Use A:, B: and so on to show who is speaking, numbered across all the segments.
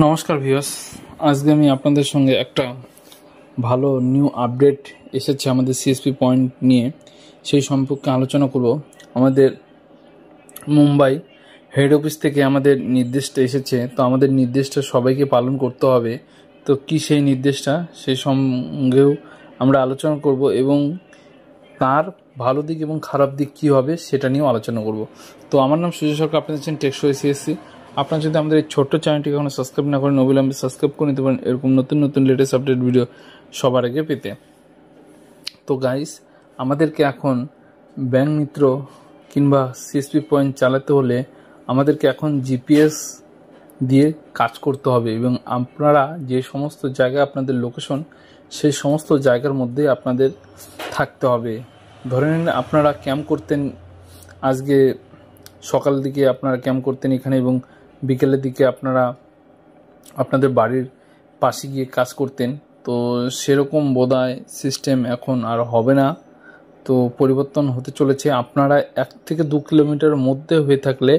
A: নমস্কার ভিউয়ার্স, আজকে আমি আপনাদের সঙ্গে একটা ভালো নিউ আপডেট এসেছে আমাদের সিএসপি পয়েন্ট নিয়ে, সেই সম্পর্কে আলোচনা করব। আমাদের মুম্বাই হেড অফিস থেকে আমাদের নির্দেশটা এসেছে, তো আমাদের নির্দেশটা সবাইকে পালন করতে হবে। তো কি সেই নির্দেশটা, সেই সঙ্গেও আমরা আলোচনা করব এবং তার ভালো দিক এবং খারাপ দিক কী হবে সেটা নিয়েও আলোচনা করব। তো আমার নাম সুজয় সরকার, আপনাদের দেখছেন টেকসই সিএসসি। আপনারা যদি আমাদের এই ছোট্ট চ্যানেলটিকে এখনো সাবস্ক্রাইব না করেন, অবিলম্বে সাবস্ক্রাইব করে নিতে পারেন এরকম নতুন নতুন লেটেস্ট আপডেট ভিডিও সবার আগে পেতে। তো গাইস, আমাদেরকে এখন ব্যাংক মিত্র কিংবা সিএসপি পয়েন্ট চালাতে হলে আমাদেরকে এখন জিপিএস দিয়ে কাজ করতে হবে এবং আপনারা যে সমস্ত জায়গায় আপনাদের লোকেশন, সেই সমস্ত জায়গার মধ্যে আপনাদের থাকতে হবে। ধরে নিন আপনারা ক্যাম্প করতেন, আজকে সকাল দিকে আপনারা ক্যাম্প করতেন এখানে এবং বিকেলের দিকে আপনারা আপনাদের বাড়ির পাশে গিয়ে কাজ করতেন। তো সেরকম বোধহয় সিস্টেম এখন আর হবে না, তো পরিবর্তন হতে চলেছে। আপনারা 1 থেকে 2 কিলোমিটারের মধ্যে হয়ে থাকলে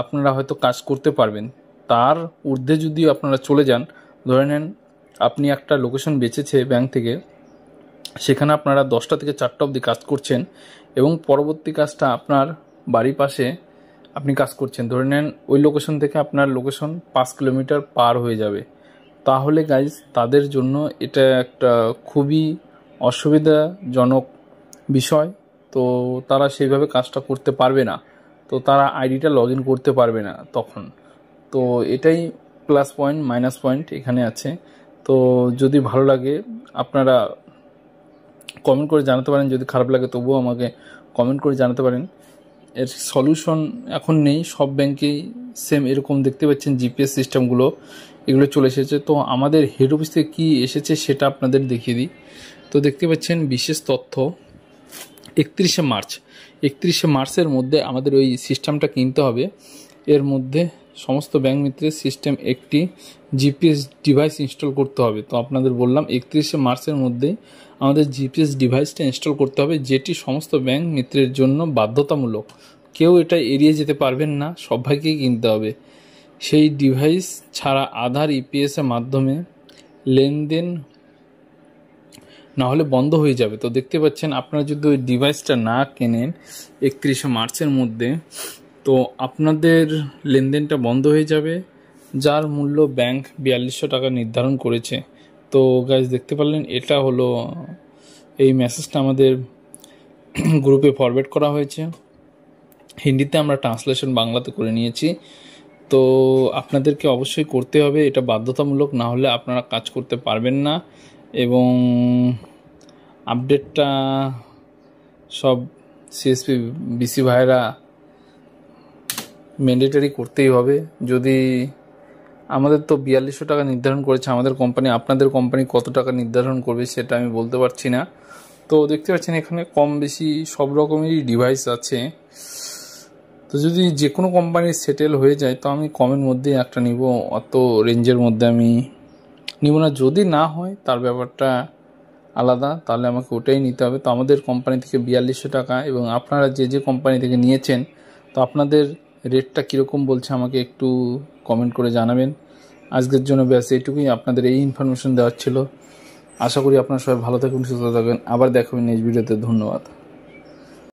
A: আপনারা হয়তো কাজ করতে পারবেন। তার ঊর্ধ্বে যদি আপনারা চলে যান, ধরে নেন আপনি একটা লোকেশন বেঁচেছে ব্যাংক থেকে, সেখানে আপনারা 10টা থেকে 4টা অবধি কাজ করছেন এবং পরবর্তী কাজটা আপনার বাড়ির পাশে আপনি কাজ করছেন। ধরে নেন ওই লোকেশন থেকে আপনার লোকেশন 5 কিলোমিটার পার হয়ে যাবে, তাহলে গাইজ তাদের জন্য এটা একটা খুবই অসুবিধাজনক বিষয়। তো তারা সেইভাবে কাজটা করতে পারবে না, তো তারা আইডিটা লগ ইন করতে পারবে না তখন। তো এটাই প্লাস পয়েন্ট মাইনাস পয়েন্ট এখানে আছে। তো যদি ভালো লাগে আপনারা কমেন্ট করে জানাতে পারেন, যদি খারাপ লাগে তবুও আমাকে কমেন্ট করে জানাতে পারেন। এর সলিউশন এখন নেই, সব ব্যাংকেই সেম এরকম দেখতে পাচ্ছেন জিপিএস সিস্টেমগুলো এগুলো চলে এসেছে। তো আমাদের হেড অফিস থেকে কী এসেছে সেটা আপনাদের দেখিয়ে দিই। তো দেখতে পাচ্ছেন বিশেষ তথ্য, 31শে মার্চের মধ্যে আমাদের ওই সিস্টেমটা কিনতে হবে। এর মধ্যে সমস্ত ব্যাংক মিত্রের সিস্টেম একটি জিপিএস ডিভাইস ইনস্টল করতে হবে। তো আপনাদের বললাম 31শে মার্চের মধ্যে আমাদের জিপিএস ডিভাইসটা ইনস্টল করতে হবে, যেটি সমস্ত ব্যাংক মিত্রের জন্য বাধ্যতামূলক। কেউ এটা এড়িয়ে যেতে পারবেন না, সবাইকেই কিনতে হবে। সেই ডিভাইস ছাড়া আধার ইপিএসের মাধ্যমে লেনদেন না হলে বন্ধ হয়ে যাবে। তো দেখতে পাচ্ছেন আপনারা যদি ওই ডিভাইসটা না কেনেন 31শে মার্চের মধ্যে, তো আপনাদের লেনদেনটা বন্ধ হয়ে যাবে, যার মূল্য ব্যাংক 4200 টাকা নির্ধারণ করেছে। তো গাইজ দেখতে পারলেন, এটা হলো এই মেসেজটা আমাদের গ্রুপে ফরওয়ার্ড করা হয়েছে। হিন্দিতে আমরা ট্রান্সলেশন বাংলাতে করে নিয়েছি। তো আপনাদেরকে অবশ্যই করতে হবে, এটা বাধ্যতামূলক, না হলে আপনারা কাজ করতে পারবেন না। এবং আপডেটটা সব সিএসপি বিসি ভাইরা ম্যান্ডেটরি করতেই হবে। যদি আমাদের তো 4200 টাকা নির্ধারণ করেছে আমাদের কোম্পানি, আপনাদের কোম্পানি কত টাকা নির্ধারণ করবে সেটা আমি বলতে পারছি না। তো দেখতে পাচ্ছেন এখানে কম বেশি সব রকমেরই ডিভাইস আছে। তো যদি যে কোনো কোম্পানির সেটেল হয়ে যায় তো আমি কমের মধ্যে একটা নিব, অত রেঞ্জের মধ্যে আমি নিব না। যদি না হয় তার ব্যাপারটা আলাদা, তাহলে আমাকে ওটাই নিতে হবে। তো আমাদের কোম্পানি থেকে 4200 টাকা, এবং আপনারা যে যে কোম্পানি থেকে নিয়েছেন তো আপনাদের রেটটা কীরকম বলছে আমাকে একটু কমেন্ট করে জানাবেন। আজকের জন্য ব্যাস এইটুকুই, আপনাদের এই ইনফরমেশন দেওয়ার ছিল। আশা করি আপনারা সবাই ভালো থাকবেন, সুস্থ থাকবেন। আবার দেখা হবে নেক্সট ভিডিওতে। ধন্যবাদ।